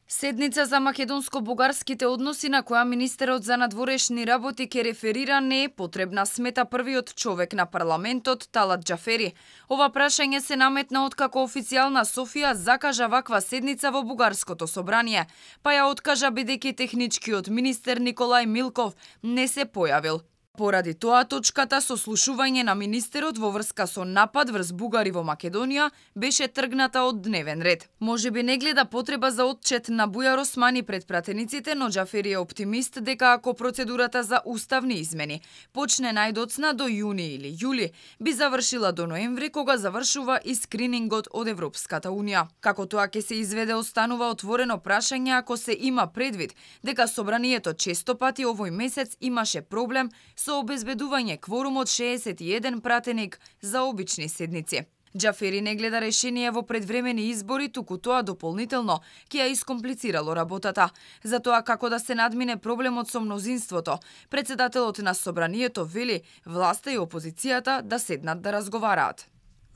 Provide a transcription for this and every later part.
Седница за македонско-бугарските односи на која министерот за надворешни работи ќе реферира не е потребна, смета првиот човек на парламентот Талат Џафери. Ова прашање се наметна откако официјална Софија закажа ваква седница во бугарското собрание, па ја откажа бидејќи техничкиот министер Николај Милков не се појавил. Поради тоа, точката со слушување на министерот во врска со напад врз бугари во Македонија беше тргната од дневен ред. Може би не гледа потреба за отчет на Бујар Османи пред пратениците, но Џафери е оптимист дека ако процедурата за уставни измени почне најдоцна до јуни или јули, би завршила до ноември, кога завршува и скринингот од Европската Унија. Како тоа ќе се изведе останува отворено прашање ако се има предвид дека собранието често пати овој месец имаше проблем со обезбедување кворум од 61 пратеник за обични седници. Џафери не гледа решение во предвремени избори, туку тоа дополнително ќе ја искомплицирало работата. Затоа како да се надмине проблемот со мнозинството, председателот на собранието вели власта и опозицијата да седнат да разговараат.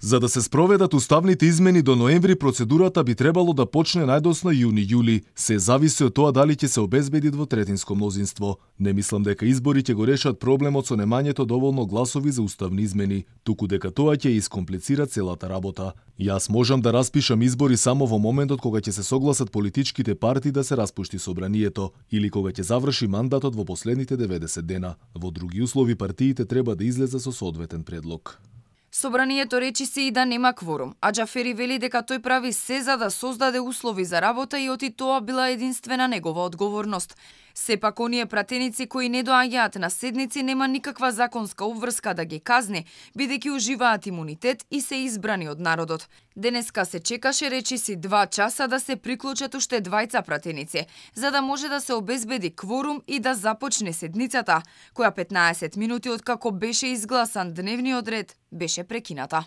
За да се спроведат уставните измени до ноември, процедурата би требало да почне најдоцна јуни-јули. Се зависи од тоа дали ќе се обезбеди двотретинско мнозинство. Не мислам дека избори ќе го решат проблемот со немањето доволно гласови за уставни измени, туку дека тоа ќе искомплицира целата работа. Јас можам да распишам избори само во моментот кога ќе се согласат политичките партии да се распушти собранието или кога ќе заврши мандатот во последните 90 дена. Во други услови партиите треба да излезе со соодветен предлог. Собранието речи се и да нема кворум, а Џафери вели дека тој прави се за да создаде услови за работа и оти тоа била единствена негова одговорност. Сепак оние пратеници кои не доаѓаат на седници нема никаква законска обврска да ги казни, бидејќи уживаат имунитет и се избрани од народот. Денеска се чекаше речиси 2 часа да се приклучат уште двајца пратеници, за да може да се обезбеди кворум и да започне седницата, која 15 минути откако беше изгласан дневниот ред беше прекината.